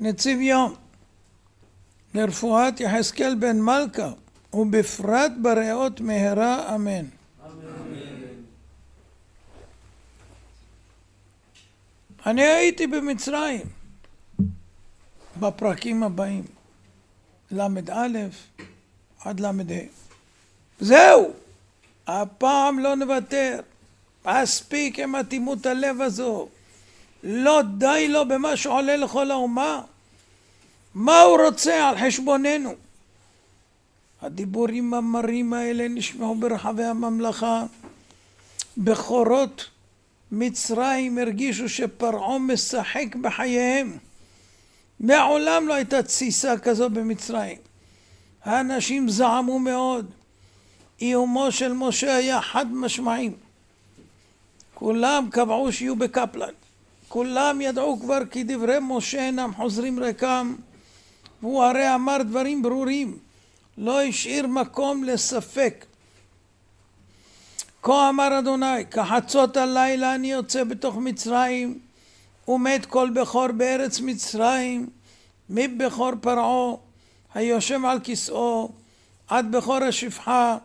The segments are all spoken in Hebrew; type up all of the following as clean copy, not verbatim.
נציב יום לרפואת יחזקאל בן מלכה, ובפרט בריאות מהרה, אמן. אני הייתי במצרים בפרקים הבאים, למד א' עד למד ה'. זהו, הפעם לא נוותר. מספיק עם אטימות הלב הזו. לא די לו במה שעולה לכל האומה. מה הוא רוצה על חשבוננו? הדיבורים המרים האלה נשמעו ברחבי הממלכה. בכורות מצרים הרגישו שפרעה משחק בחייהם. מעולם לא הייתה תסיסה כזו במצרים. האנשים זעמו מאוד. איומו של משה היה חד משמעי. כולם קבעו שיהיו בקפלן. כולם ידעו כבר כי דברי משה אינם חוזרים ריקם. והוא הרי אמר דברים ברורים. לא השאיר מקום לספק. כה אמר אדוני, כחצות הלילה אני יוצא בתוך מצרים, ומת כל בכור בארץ מצרים, מבכור פרעה, היושב על כסאו, עד בכור השפחה,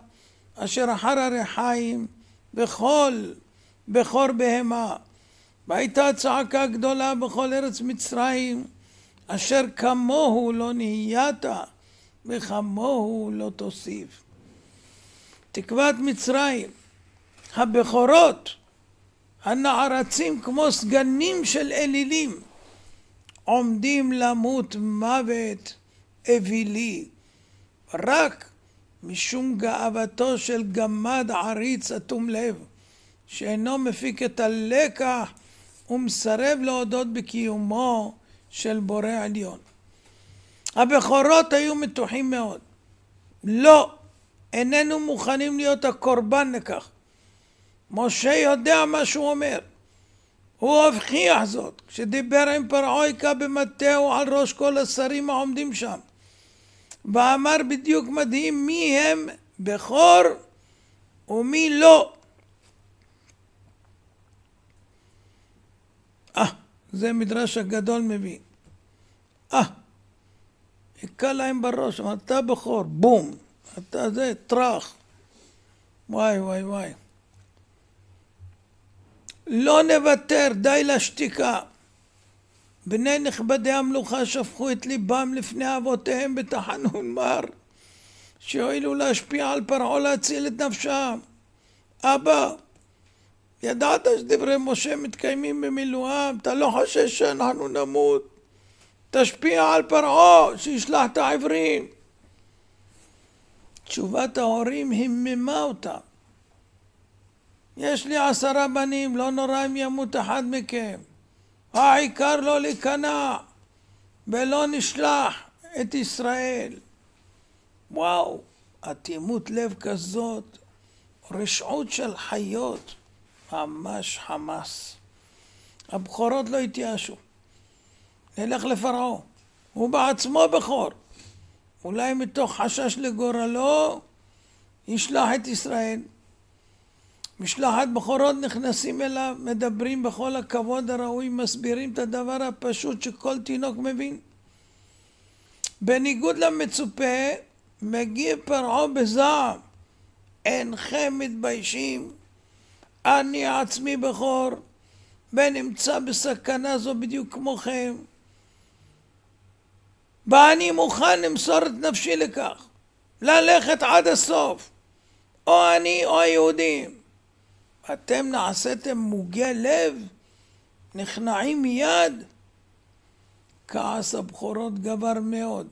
אשר אחר הרחיים, בכל בכור בהמה. והייתה צעקה גדולה בכל ארץ מצרים, אשר כמוהו לא נהיית, וכמוהו לא תוסיף. תקוות מצרים, הבכורות, הנערצים כמו סגנים של אלילים, עומדים למות מוות אווילי, רק משום גאוותו של גמד עריץ אטום לב, שאינו מפיק את הלקח ומסרב להודות בקיומו של בורא עליון. הבכורות היו מתוחים מאוד. לא, איננו מוכנים להיות הקורבן לכך. משה יודע מה שהוא אומר. הוא הבחיח זאת כשדיבר עם פרעה היכה במטהו על ראש כל השרים העומדים שם, ואמר בדיוק מדהים מי הם בכור ומי לא. זה מדרש הגדול מביא. היכה להם בראש, אתה בכור, בום, אתה זה טרח. וואי וואי וואי. לא נוותר, די לשתיקה. בני נכבדי המלוכה שפכו את ליבם לפני אבותיהם בתחנון מר, שהואילו להשפיע על פרעה להציל את נפשם. אבא, ידעת שדברי משה מתקיימים במילואם, אתה לא חושש שאנחנו נמות? תשפיע על פרעה שישלח את העברים. תשובת ההורים היממה אותם. יש לי 10 בנים, לא נורא אם ימות אחד מכם. העיקר לא להיכנע ולא נשלח את ישראל. וואו, אטימות לב כזאת, רשעות של חיות, ממש חמאס. הבכורות לא התייאשו. נלך לפרעה, הוא בעצמו בכור. אולי מתוך חשש לגורלו ישלח את ישראל. משלחת בכורות נכנסים אליו, מדברים בכל הכבוד הראוי, מסבירים את הדבר הפשוט שכל תינוק מבין. בניגוד למצופה, מגיע פרעה בזעם. אינכם מתביישים? אני עצמי בכור, ונמצא בסכנה זו בדיוק כמוכם. ואני מוכן למסור את נפשי לכך, ללכת עד הסוף, או אני או היהודים. אתם נעשיתם מוגי לב, נכנעים מיד. כעס הבכורות גבר מאוד.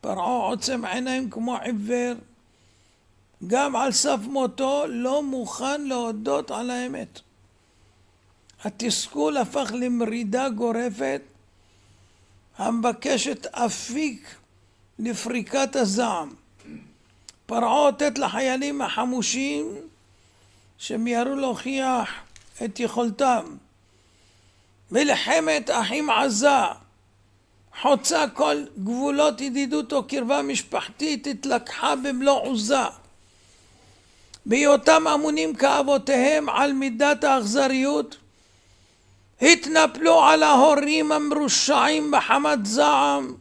פרעה עוצם עיניים כמו עיוור. גם על סף מותו לא מוכן להודות על האמת. התסכול הפך למרידה גורפת, המבקשת אפיק לפריקת הזעם. פרעה אותת לחיילים החמושים שמיהרו להוכיח את יכולתם. מלחמת אחים עזה, חוצה כל גבולות ידידות או קרבה משפחתית, התלקחה במלוא עוזה. בהיותם אמונים כאבותיהם על מידת האכזריות, התנפלו על ההורים המרושעים בחמת זעם,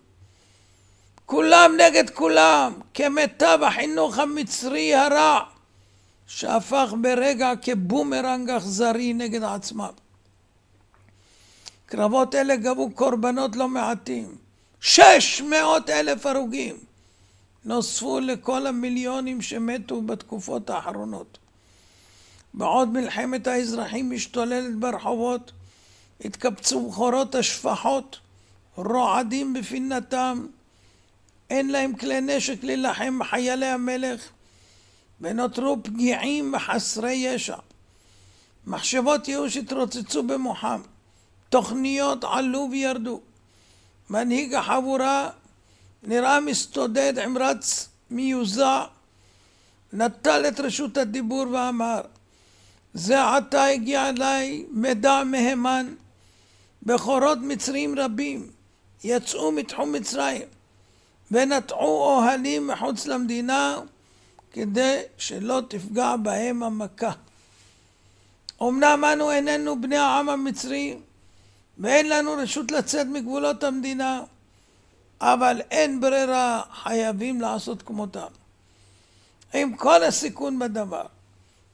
כולם נגד כולם, כמיטב החינוך המצרי הרע, שהפך ברגע כבומרנג אכזרי נגד עצמם. קרבות אלה גבו קורבנות לא מעטים, 600,000 הרוגים נוספו לכל המיליונים שמתו בתקופות האחרונות. בעוד מלחמת האזרחים משתוללת ברחובות, התקבצו בכורות השפחות, רועדים בפינתם, אין להם כלי נשק להילחם בחיילי המלך, ונותרו פגיעים וחסרי ישע. מחשבות ייאוש התרוצצו במוחם, תוכניות עלו וירדו. מנהיג החבורה נראה מסתודד עם רץ מיוזע, נטל את רשות הדיבור ואמר, זה עתה הגיע אליי מידע מהימן, בכורות מצרים רבים יצאו מתחום מצרים ונטעו אוהלים מחוץ למדינה כדי שלא תפגע בהם המכה. אמנם אנו איננו בני העם המצרי ואין לנו רשות לצאת מגבולות המדינה, אבל אין ברירה, חייבים לעשות כמותם. עם כל הסיכון בדבר,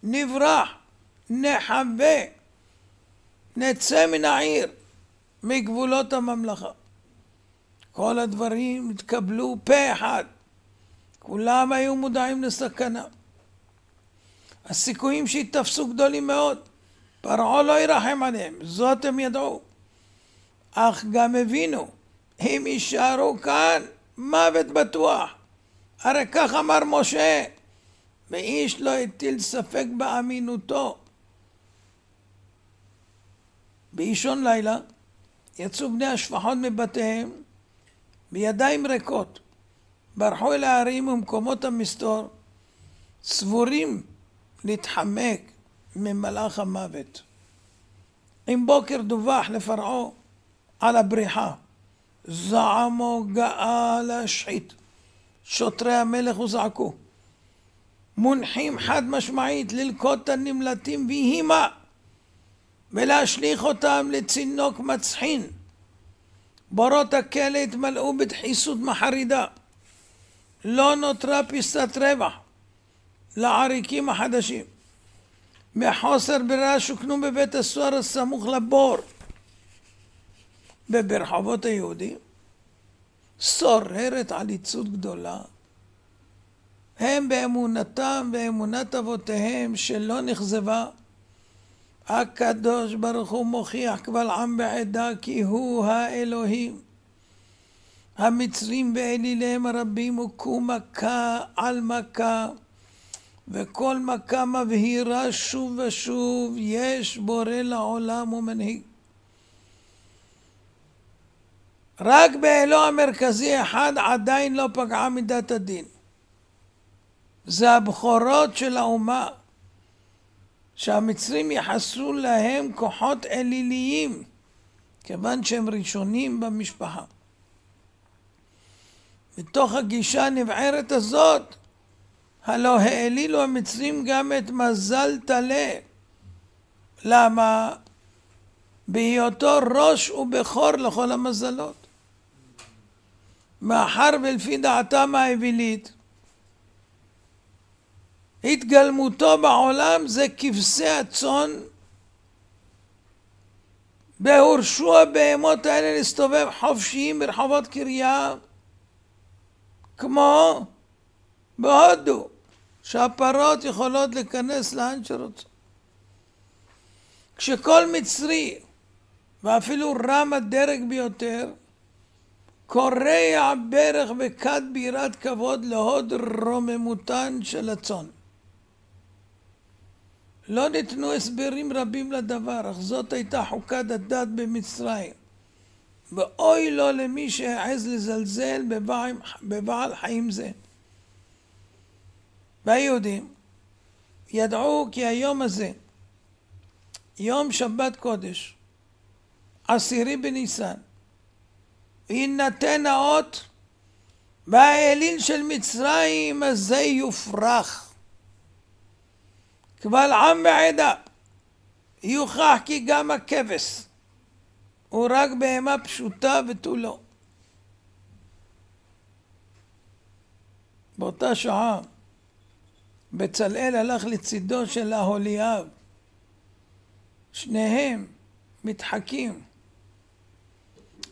נברח, נחווה, נצא מן העיר, מגבולות הממלכה. כל הדברים התקבלו פה אחד, כולם היו מודעים לסכנה. הסיכויים שהתפסו גדולים מאוד, פרעה לא ירחם עליהם, זאת הם ידעו. אך גם הבינו, אם יישארו כאן, מוות בטוח. הרי כך אמר משה, ואיש לא הטיל ספק באמינותו. באישון לילה יצאו בני השפחות מבתיהם בידיים ריקות, ברחו אל הערים ומקומות המסתור, סבורים להתחמק ממלאך המוות. עם בוקר דווח לפרעה על הבריחה, זעמו גאה להשחית. שוטרי המלך הוזעקו, מונחים חד משמעית ללקוט הנמלטים ויהימה ולהשליך אותם לצינוק מצחין. בורות הכלא התמלאו בדחיסות מחרידה, לא נותרה פיסת רווח לעריקים החדשים. מחוסר ברירה שוכנו בבית הסוהר הסמוך לבור. וברחובות היהודים שוררת עליצות גדולה. הם באמונתם ואמונת אבותיהם שלא נכזבה. הקדוש ברוך הוא מוכיח קבל עם בעדה כי הוא האלוהים. המצרים ואליליהם הרבים הוכו מכה על מכה, וכל מכה מבהירה שוב ושוב, יש בורא לעולם ומנהיג. רק באלוה המרכזי אחד עדיין לא פגעה מידת הדין. זה הבכורות של האומה, שהמצרים יחסו להם כוחות אליליים, כיוון שהם ראשונים במשפחה. מתוך הגישה הנבערת הזאת, הלא העלילו המצרים גם את מזל תלה. למה? בהיותו ראש ובכור לכל המזלות. מאחר ולפי דעתם האווילית, התגלמותו בעולם זה כבשי הצאן, והורשו הבהמות האלה להסתובב חופשיים ברחובות קריה, כמו בהודו, שהפרות יכולות להיכנס לאן שרוצות. כשכל מצרי, ואפילו רם הדרג ביותר, קורע ברך וכד בירת כבוד להוד רוממותן של הצאן. לא ניתנו הסברים רבים לדבר, אך זאת הייתה חוקת הדת במצרים. ואוי לו למי שהעז לזלזל בבעל חיים זה. והיהודים ידעו כי היום הזה, יום שבת קודש, 10 בניסן, יינתן האות, והאליל של מצרים הזה יופרח. קבל עם ועדה, יוכח כי גם הכבש הוא רק בהמה פשוטה ותו לא. באותה שעה בצלאל הלך לצידו של אהוליאב. שניהם מתחקים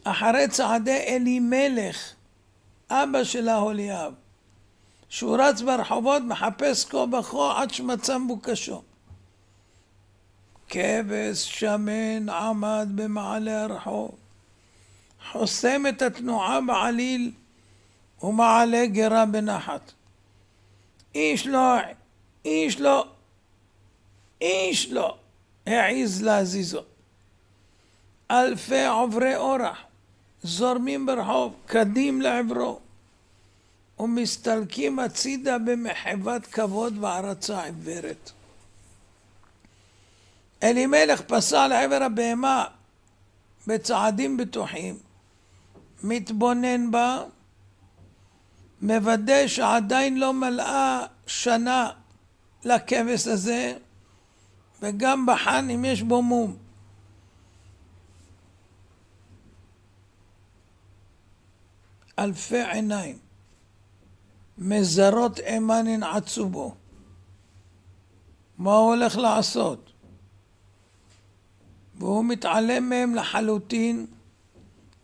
אחרי צעדי אלימלך, אבא של אהוליאב, שהוא רץ ברחובות מחפש כה וכה עד שמצא מבוקשו. כבש שמן עמד במעלה הרחוב, חוסם את התנועה בעליל ומעלה גרה בנחת. איש לא העיז להזיזו. אלפי עוברי אורח זורמים ברחוב קדים לעברו ומסתלקים הצידה במחוות כבוד והערצה עיוורת. אלימלך פסע לעבר הבהמה בצעדים בטוחים, מתבונן בה, מוודא שעדיין לא מלאה שנה לכבש הזה, וגם בחן אם יש בו מום. אלפי עיניים מזרות אימה ננעצו בו. מה הוא הולך לעשות? והוא מתעלם מהם לחלוטין,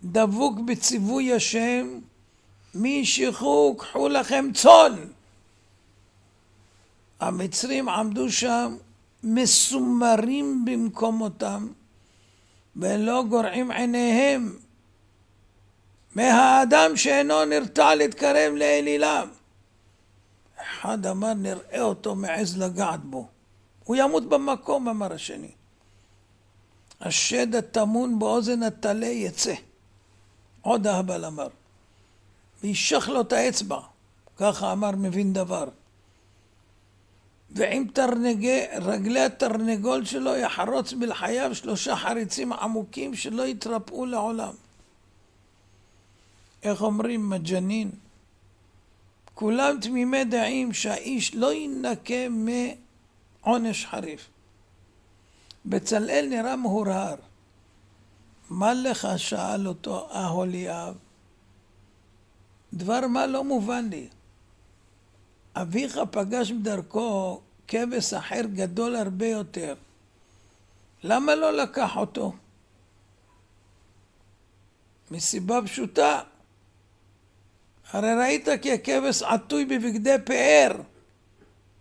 דבוק בציווי השם, מי שכחו קחו לכם צאן. המצרים עמדו שם מסומרים במקומותם ולא גורעים עיניהם מהאדם שאינו נרתע להתקרב לאלילם. אחד אמר נראה אותו מעז לגעת בו, הוא ימות במקום, אמר השני. השד הטמון באוזן הטלה יצא. עוד אהבל אמר, וישך לו את האצבע, ככה אמר מבין דבר. ועם רגלי התרנגול שלו יחרוץ בלחייו 3 חריצים עמוקים שלא יתרפאו לעולם. איך אומרים מג'נין? כולם תמימי דעים שהאיש לא ינקה מעונש חריף. בצלאל נראה מהורהר. מה לך? שאל אותו אהוליאב. דבר מה לא מובן לי. אביך פגש בדרכו כבש אחר גדול הרבה יותר. למה לא לקח אותו? מסיבה פשוטה. הרי ראית כי הכבש עטוי בבגדי פאר.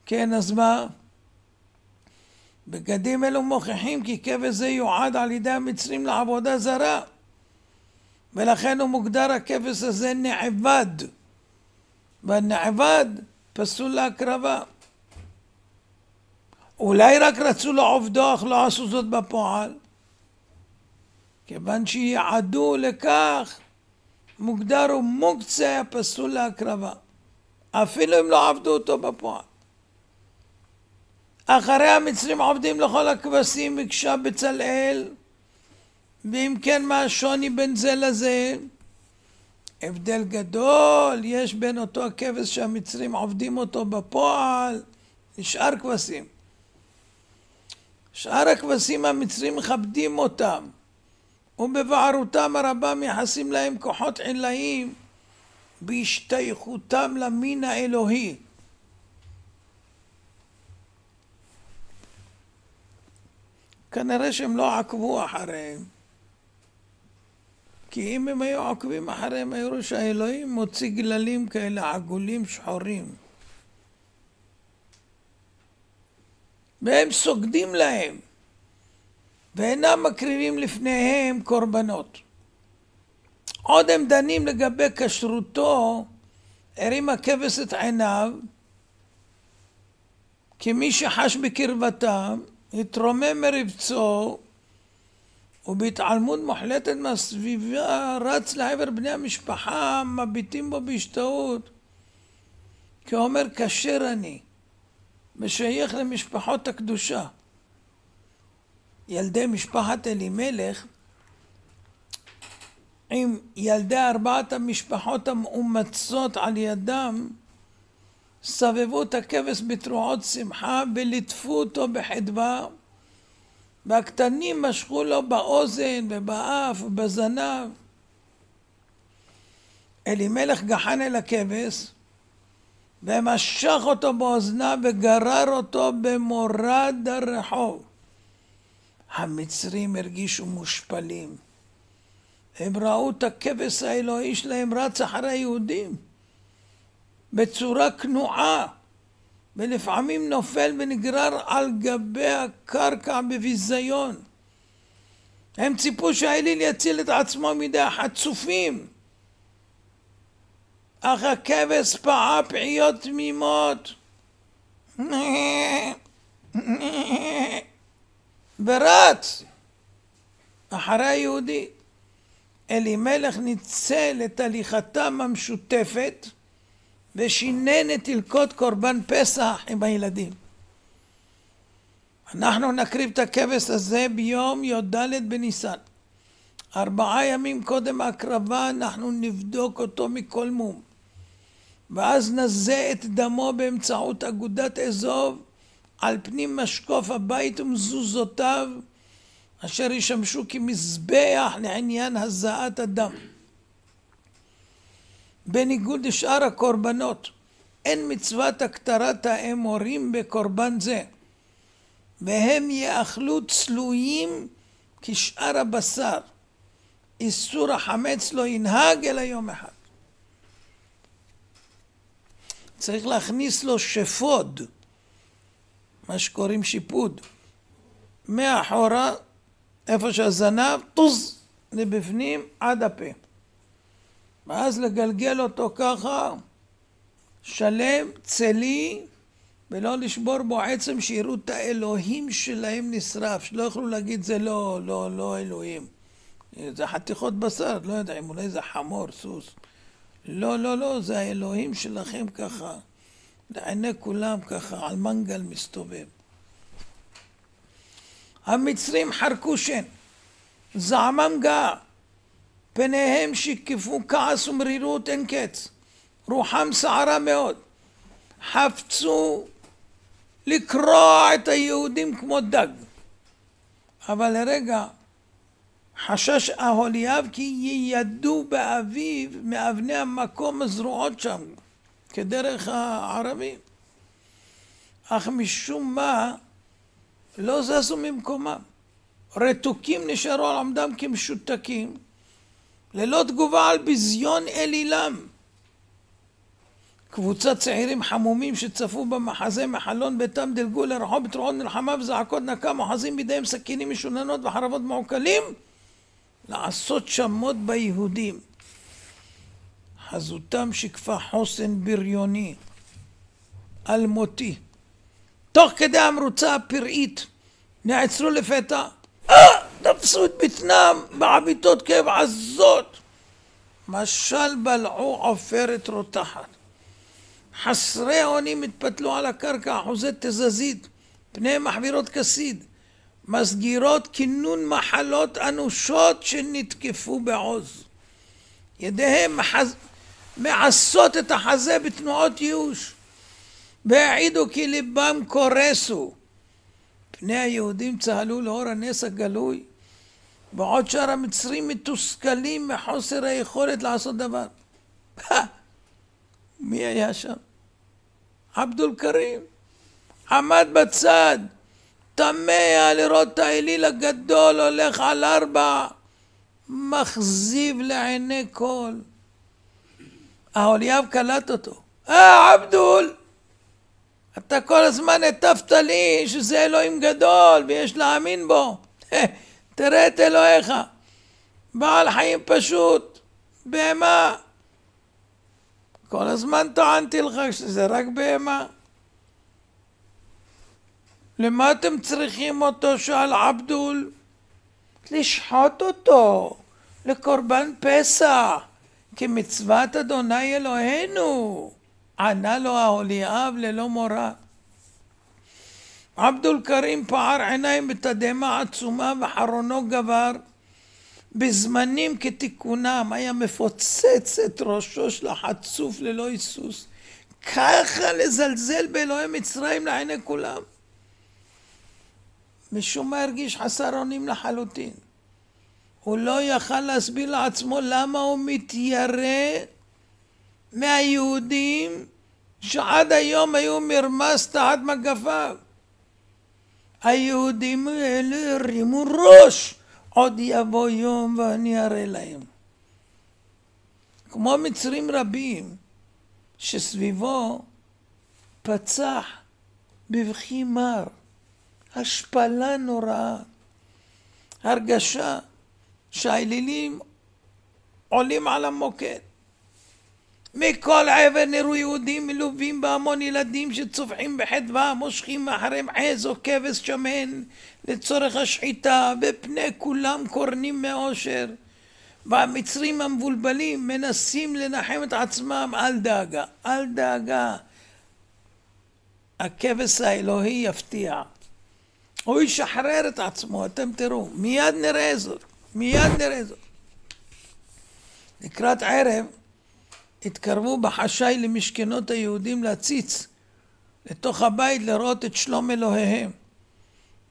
כן, אז מה? בגדים אלו מוכיחים כי כבש זה יועד על ידי המצרים לעבודה זרה, ולכן הוא מוגדר הכבש הזה נעבד, והנעבד פסול להקרבה. אולי רק רצו לעובדו אך לא עשו זאת בפועל, כיוון שיעדו לכך מוגדר ומוקצה פסול להקרבה, אפילו אם לא עבדו אותו בפועל. אחרי המצרים עובדים לכל הכבשים, ביקשה בצלאל, ואם כן מה השוני בין זה לזה? הבדל גדול יש בין אותו הכבש שהמצרים עובדים אותו בפועל לשאר כבשים. שאר הכבשים המצרים מכבדים אותם, ובבערותם הרבה מייחסים להם כוחות עילאיים בהשתייכותם למין האלוהי. כנראה שהם לא עקבו אחריהם, כי אם הם היו עוקבים אחריהם היו רואים שהאלוהים מוציא גללים כאלה עגולים שחורים והם סוגדים להם ואינם מקריבים לפניהם קורבנות. עוד הם דנים לגבי כשרותו, הרים הכבש את עיניו, כי מי שחש בקרבתם התרומם מרבצו, ובהתעלמות מוחלטת מהסביבה רץ לעבר בני המשפחה, מביטים בו בהשתאות, כי הוא אומר כשר אני, משייך למשפחות הקדושה. ילדי משפחת אלימלך עם ילדי 4 המשפחות המאומצות על ידם סבבו את הכבש בתרועות שמחה וליטפו אותו בחדווה והקטנים משכו לו באוזן ובאף ובזנב. אלימלך גחן אל הכבש ומשך אותו באוזניו וגרר אותו במורד הרחוב. המצרים הרגישו מושפלים. הם ראו את הכבש האלוהי שלהם רץ אחרי היהודים בצורה כנועה, ולפעמים נופל ונגרר על גבי הקרקע בביזיון. הם ציפו שהאליל יציל את עצמו מידי החצופים, אך הכבש פעע פעיות תמימות ורץ אחרי היהודי. אלימלך ניצל את הליכתם המשותפת ושינן את תלקות קורבן פסח עם הילדים. אנחנו נקריב את הכבש הזה ביום י"ד בניסן. 4 ימים קודם ההקרבה אנחנו נבדוק אותו מכל מום, ואז נזה את דמו באמצעות אגודת אזוב על פנים משקוף הבית ומזוזותיו, אשר ישמשו כמזבח לעניין הזעת הדם. בניגוד לשאר הקורבנות, אין מצוות הקטרת האמורים בקורבן זה, והם יאכלו צלויים כשאר הבשר. איסור החמץ לא ינהג אלא יום אחד. צריך להכניס לו שפוד, מה שקוראים שיפוד, מאחורה, איפה שהזנב, טוז לבפנים עד הפה. ואז לגלגל אותו ככה, שלם, צלי, ולא לשבור בו עצם, שיראו את האלוהים שלהם נשרף, שלא יוכלו להגיד זה לא אלוהים. זה חתיכות בשר, לא יודעים, אולי זה חמור, סוס. לא, זה האלוהים שלכם ככה, לעיני כולם ככה, על מנגל מסתובב. המצרים חרקו שן, זעמם גאה, פניהם שיקפו כעס ומרירות אין קץ, רוחם סערה מאוד, חפצו לקרוע את היהודים כמו דג. אבל לרגע חשש אהוליאב כי יידו באביב מאבני המקום הזרועות שם, כדרך הערבים. אך משום מה לא זזו ממקומם. רתוקים נשארו על עמדם כמשותקים, ללא תגובה על ביזיון אלילם. קבוצת צעירים חמומים שצפו במחזה מחלון ביתם דלגו לרחוב בתרועות מלחמה וזעקות נקם, אוחזים בידיהם סכינים משוננות וחרבות מעוקלים, לעשות שמות ביהודים. חזותם שיקפה חוסן בריוני, אלמותי. תוך כדי המרוצה הפראית נעצרו לפתע, תפסו את בטנם בעביתות כאב עזות, משל בלעו עופרת רותחת. חסרי אונים התפתלו על הקרקע, אחוזי תזזית, פניהם מחבירות כסיד, מסגירות כינון מחלות אנושות שנתקפו בעוז. ידיהם מעשות את החזה בתנועות ייאוש, והעידו כי ליבם קורסו. פני היהודים צהלו לאור הנס הגלוי, בעוד שאר המצרים מתוסכלים מחוסר היכולת לעשות דבר. מי היה שם? עבדול כרים. עמד בצד, תמה לראות את האליל הגדול הולך על 4, מחזיב לעיני כל. אהוליאב קלט אותו. עבדול, אתה כל הזמן הטפת לי שזה אלוהים גדול ויש להאמין בו. תראה את אלוהיך, בעל חיים פשוט, בהמה. כל הזמן טענתי לך שזה רק בהמה. למה אתם צריכים אותו? שאל עבדול. לשחוט אותו לקורבן פסח כמצוות אדוני אלוהינו. ענה לו אהוליאב ללא מורא. עבדול כרים פער עיניים בתדהמה עצומה וחרונו גבר. בזמנים כתיקונם היה מפוצץ את ראשו של החצוף ללא היסוס. ככה לזלזל באלוהי מצרים לעיני כולם. משום מה הרגיש חסר אונים לחלוטין. הוא לא יכל להסביר לעצמו למה הוא מתיירא מהיהודים שעד היום היו מרמס תחת מגפיו. היהודים האלה הרימו ראש, עוד יבוא יום ואני אראה להם. כמו מצרים רבים שסביבו פצח בבכי מר, השפלה נוראה, הרגשה שהאלילים עולים על המוקד. מכל עבר נראו יהודים מלווים בהמון ילדים שצווחים בחדווה, מושכים מאחריהם עז או כבש שמן לצורך השחיטה, בפני כולם קורנים מאושר, והמצרים המבולבלים מנסים לנחם את עצמם. אל דאגה, אל דאגה, הכבש האלוהי יפתיע, הוא ישחרר את עצמו, אתם תראו, מיד נראה זאת, מיד נראה זאת. לקראת ערב התקרבו בחשאי למשכנות היהודים להציץ לתוך הבית לראות את שלום אלוהיהם.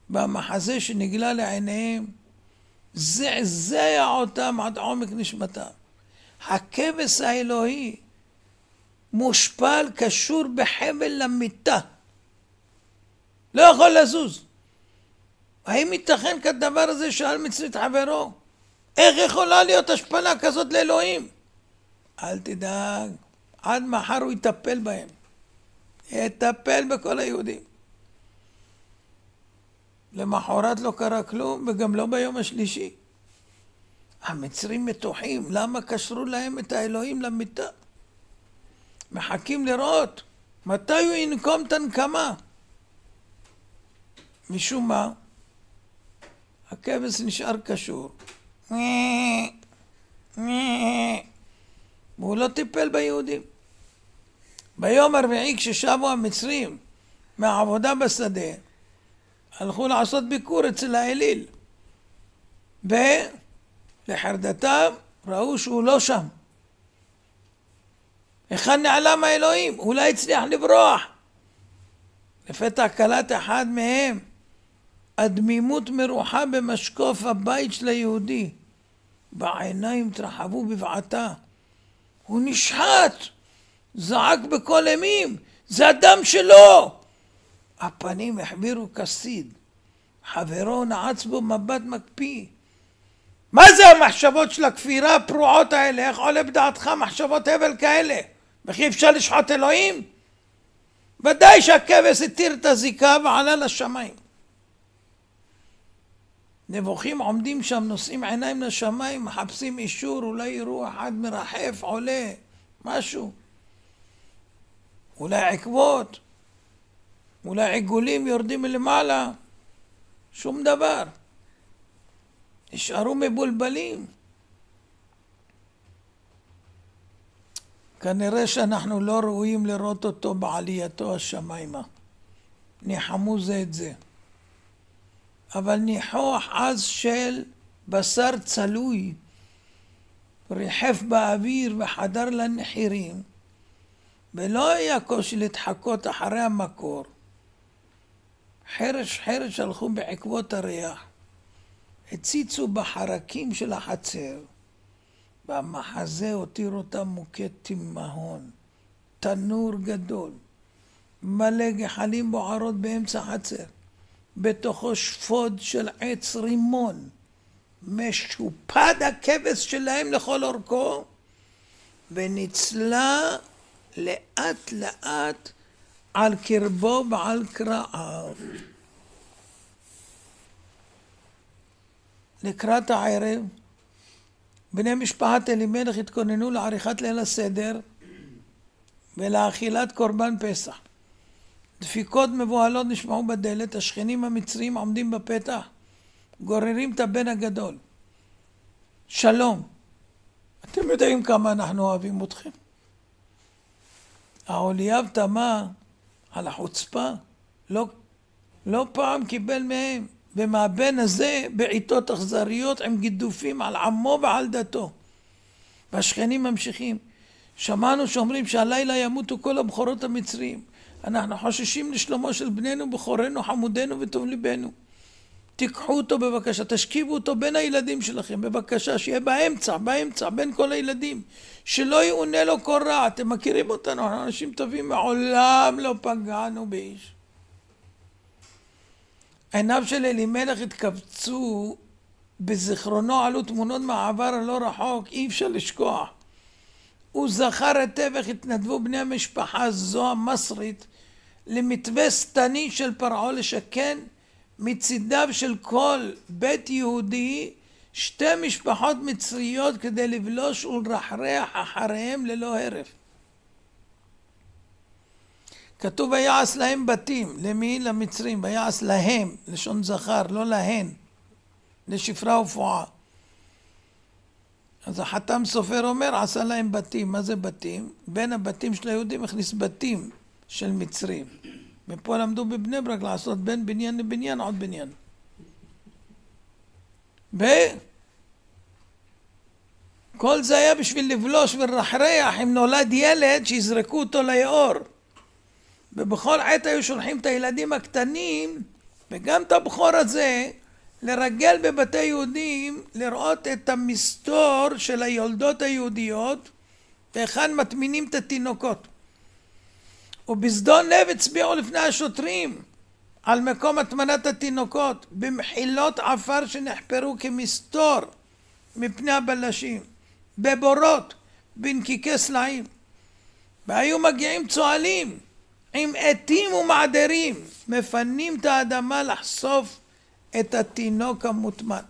במחזה שנגלה לעיניהם זעזע אותם עד עומק נשמתם. הכבש האלוהי מושפל, קשור בחבל למיטה, לא יכול לזוז. האם ייתכן כדבר הזה? שאל מצרי את חברו. איך יכולה להיות השפלה כזאת לאלוהים? אל תדאג, עד מחר הוא יטפל בהם, יטפל בכל היהודים. למחרת לא קרה כלום, וגם לא ביום השלישי. המצרים מתוחים, למה קשרו להם את האלוהים למיטה? מחכים לראות מתי הוא ינקום את הנקמה. משום מה הכבש נשאר קשור, והוא לא טיפל ביהודים. ביום הרביעי כששבו המצרים מהעבודה בשדה, הלכו לעשות ביקור אצל האליל, ולחרדתם ראו שהוא לא שם. היכן נעלם האלוהים? אולי הצליח לברוח. לפתע קלט אחד מהם הדמימות מרוחה במשקוף הבית של היהודי, בעיניים התרחבו בבעתה. הוא נשחט, זעק בקול אימים, זה הדם שלו. הפנים החבירו כסיד. חברו נעץ בו מבט מקפיא. מה זה המחשבות של הכפירה הפרועות האלה? איך עולה בדעתך מחשבות הבל כאלה? וכי אפשר לשחוט אלוהים? ודאי שהכבש התיר את הזיקה ועלה לשמיים. נבוכים עומדים שם, נושאים עיניים לשמיים, מחפשים אישור, אולי יראו אחד מרחף, עולה, משהו. אולי עקבות, אולי עיגולים יורדים מלמעלה, שום דבר. נשארו מבולבלים. כנראה שאנחנו לא ראויים לראות אותו בעלייתו השמיימה. ניחמו זה את זה. אבל ניחוח עז של בשר צלוי ריחף באוויר וחדר לנחירים, ולא היה קושי להתחקות אחרי המקור. חרש חרש הלכו בעקבות הריח, הציצו בחרקים של החצר, והמחזה הותיר אותם מוכה תימהון. תנור גדול מלא גחלים בוערות באמצע חצר, בתוכו שפוד של עץ רימון, משופד הכבש שלהם לכל אורכו, ונצלה לאט לאט על קרבו ועל קרעיו. לקראת הערב בני משפחת אלימלך התכוננו לעריכת ליל הסדר ולאכילת קורבן פסח. דפיקות מבוהלות נשמעו בדלת, השכנים המצרים עומדים בפתח, גוררים את הבן הגדול. שלום, אתם יודעים כמה אנחנו אוהבים אתכם. האוליאב תמה על החוצפה, לא פעם קיבל מהם, ומהבן הזה בעיתות אכזריות עם גידופים על עמו ועל דתו. והשכנים ממשיכים, שמענו שאומרים שהלילה ימותו כל הבכורות המצרים, אנחנו חוששים לשלומו של בנינו, בכורנו, חמודנו וטוב ליבנו. תיקחו אותו בבקשה, תשכיבו אותו בין הילדים שלכם, בבקשה, שיהיה באמצע, בין כל הילדים, שלא יעונה לו כל רע. אתם מכירים אותנו, אנחנו אנשים טובים, מעולם לא פגענו באיש. עיניו של אלימלך התכווצו, בזיכרונו עלו תמונות מהעבר הלא רחוק, אי אפשר לשכוח. הוא זכר היטב איך התנדבו בני המשפחה זו המסרית למתווה שטני של פרעה לשכן מצידיו של כל בית יהודי שתי משפחות מצריות כדי לבלוש ולרחרח אחריהם ללא הרף. כתוב ויעש להם בתים. למי? למצרים. ויעש להם, לשון זכר, לא להן, לשפרה ופועה. אז החתם סופר אומר עשה להם בתים. מה זה בתים? בין הבתים של היהודים הכניס בתים של מצרים. ופה למדו בבני ברק לעשות בין בניין לבניין עוד בניין. כל זה היה בשביל לבלוש ולרחרח אם נולד ילד שיזרקו אותו ליאור. ובכל עת היו שולחים את הילדים הקטנים וגם את הבחור הזה לרגל בבתי יהודים לראות את המסתור של היולדות היהודיות והיכן מטמינים את התינוקות. ובזדון לב הצביעו לפני השוטרים על מקום הטמנת התינוקות במחילות עפר שנחפרו כמסתור מפני הבלשים, בבורות, בנקיקי סלעים. והיו מגיעים צועלים עם עטים ומעדרים, מפנים את האדמה לחשוף את התינוק המוטמן.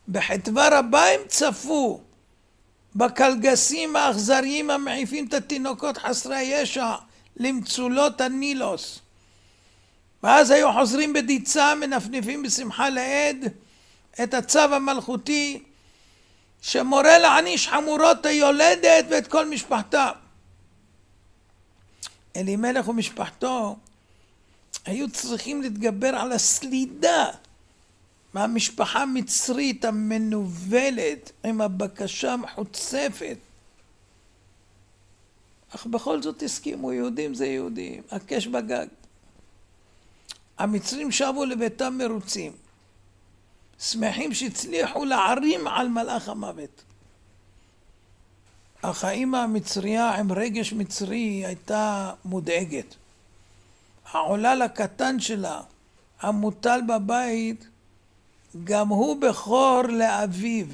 בחטבה רבה הם צפו בקלגסים האכזריים המעיפים את התינוקות חסרי הישע למצולות הנילוס. ואז היו חוזרים בדיצה, מנפנפים בשמחה לעד את הצו המלכותי שמורה להעניש חמורות היולדת ואת כל משפחתה. אלימלך ומשפחתו היו צריכים להתגבר על הסלידה מהמשפחה המצרית המנוולת עם הבקשה המחוצפת. אך בכל זאת הסכימו, יהודים זה יהודים, הקש בגג. המצרים שבו לביתם מרוצים, שמחים שהצליחו להערים על מלאך המוות. אך האמא המצריה עם רגש מצרי הייתה מודאגת. העולל הקטן שלה, המוטל בבית, גם הוא בכור לאביו.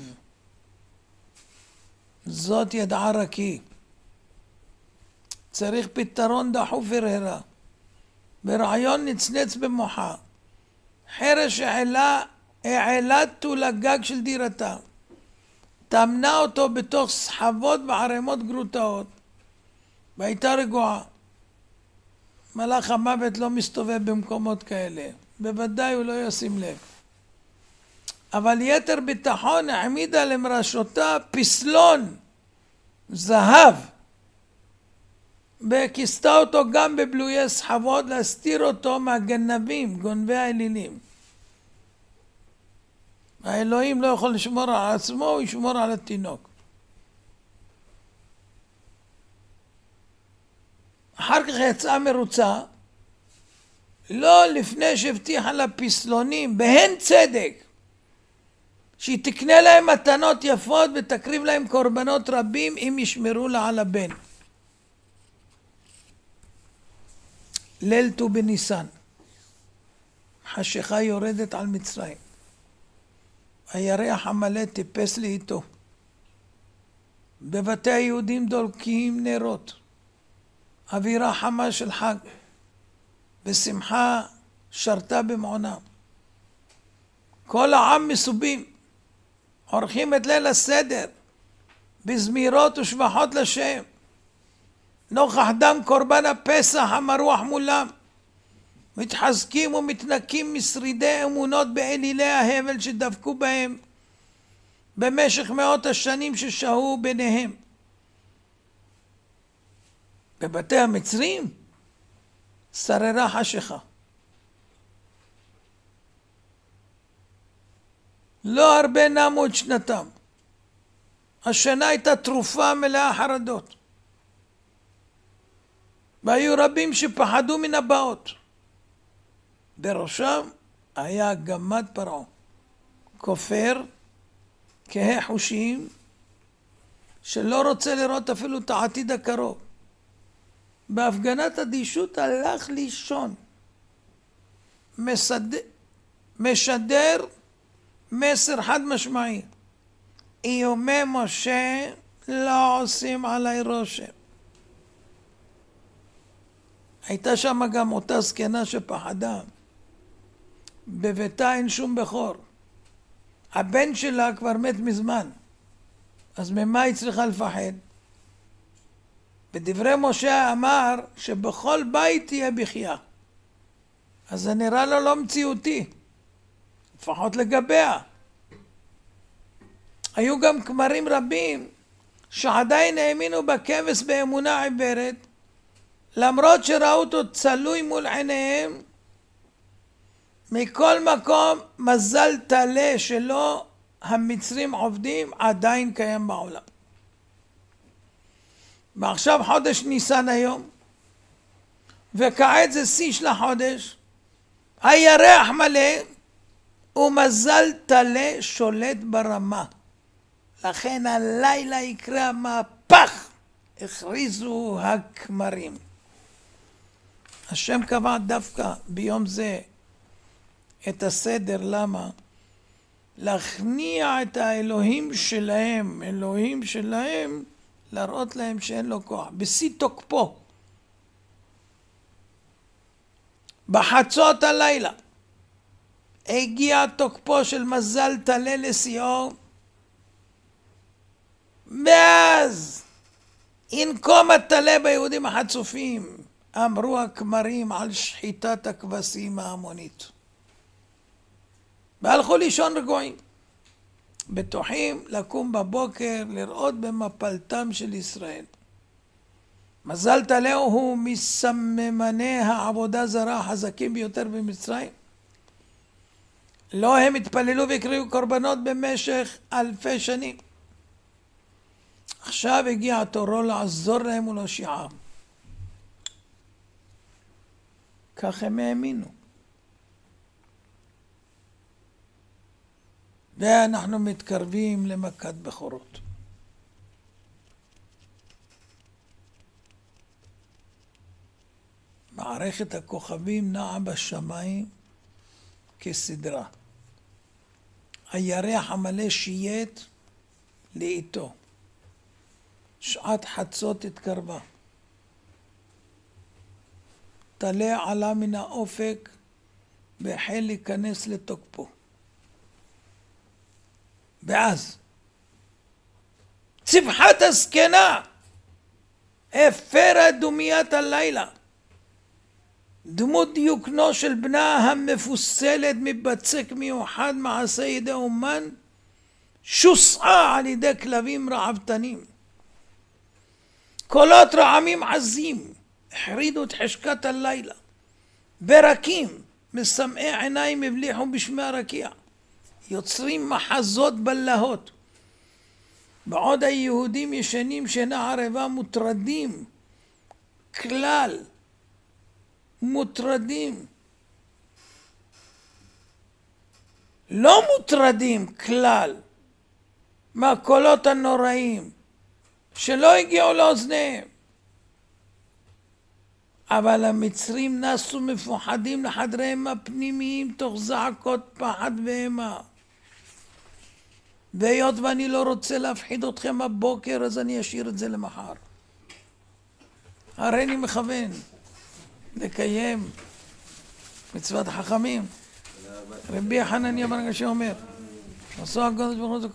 זאת ידעה רק היא. צריך פתרון דחוף ורהרה. ברעיון נצנץ במוחה. חרש העלתו לגג של דירתה. תמנה אותו בתוך סחבות וערימות גרוטאות. והייתה רגועה. מלאך המוות לא מסתובב במקומות כאלה. בוודאי הוא לא ישים לב. אבל יתר ביטחון העמידה למרשותה פסלון זהב. וכיסתה אותו גם בבלויי סחבות להסתיר אותו מהגנבים, גונבי האלילים. האלוהים לא יכול לשמור על עצמו, הוא ישמור על התינוק. אחר כך יצאה מרוצה, לא לפני שהבטיחה לפסלונים, בהן צדק, שהיא תקנה להם מתנות יפות ותקריב להם קורבנות רבים אם ישמרו לה על הבן. ליל ט"ו בניסן, חשיכה יורדת על מצרים. הירח המלא טיפס לאיתו. בבתי היהודים דולקים נרות. אווירה חמה של חג. ושמחה שרתה במעונה. כל העם מסובים. עורכים את ליל הסדר. בזמירות ושבחות לשם. נוכח דם קורבן הפסח המרוח מולם. מתחזקים ומתנקים משרידי אמונות באלילי ההבל שדבקו בהם במשך מאות השנים ששהו ביניהם. בבתי המצרים שררה חשיכה. לא הרבה נמו את שנתם. השנה הייתה תרופה מלאה חרדות. והיו רבים שפחדו מן הבאות. בראשם היה גמד פרעה, כופר, כהה חושים, שלא רוצה לראות אפילו את העתיד הקרוב. בהפגנת אדישות הלך לישון. משדר מסר חד משמעי. איומי משה לא עושים עליי רושם. הייתה שם גם אותה זקנה שפחדה. בביתה אין שום בכור. הבן שלה כבר מת מזמן. אז ממה היא צריכה לפחד? בדברי משה אמר שבכל בית תהיה בחייה. אז זה נראה לו לא מציאותי. לפחות לגביה. היו גם כמרים רבים שעדיין האמינו בכבש באמונה עיוורת, למרות שראו אותו צלוי מול עיניהם. מכל מקום מזל תלה שלא המצרים עובדים עדיין קיים בעולם. ועכשיו חודש ניסן היום, וכעת זה שיא של החודש, הירח מלא ומזל תלה שולט ברמה. לכן הלילה יקרה מהפך, הכריזו הכמרים. השם קבע דווקא ביום זה את הסדר. למה? להכניע את האלוהים שלהם, אלוהים שלהם, להראות להם שאין לו כוח. בשיא תוקפו. בחצות הלילה הגיע תוקפו של מזל תלה לשיאו, ואז ינקום התלה ביהודים החצופים, אמרו הכמרים על שחיטת הכבשים ההמונית. והלכו לישון רגועים, בטוחים לקום בבוקר לראות במפלתם של ישראל. מזל תלה הוא מסממני העבודה זרה החזקים ביותר במצרים. לא הם התפללו והקריבו קורבנות במשך אלפי שנים. עכשיו הגיע תורו לעזור להם ולהושיעם. כך הם האמינו. ואנחנו מתקרבים למכת בכורות. מערכת הכוכבים נעה בשמיים כסדרה. הירח המלא שייט לאיתו. שעת חצות התקרבה. תלה עלה מן האופק והחל להיכנס לתוקפו. ואז צבחת הזקנה הפרה דומיית הלילה. דמות דיוקנו של בנה המפוסלת מבצק מיוחד מעשה ידי אומן, שוסעה על ידי כלבים רעבתנים. קולות רעמים עזים החרידו את חשכת הלילה. ברקים מסמאי עיניים הבליחו בשמי הרקיע, יוצרים מחזות בלהות. בעוד היהודים ישנים שינה ערבה מוטרדים כלל, מוטרדים, לא מוטרדים כלל מהקולות הנוראים שלא הגיעו לאוזניהם. אבל המצרים נסו מפוחדים לחדריהם הפנימיים תוך זעקות פחד ואימה. והיות ואני לא רוצה להפחיד אתכם הבוקר, אז אני אשאיר את זה למחר. הרי אני מכוון לקיים מצוות החכמים. רבי חנניה בן עקשיא אומר, עשו הקדוש ברוך הוא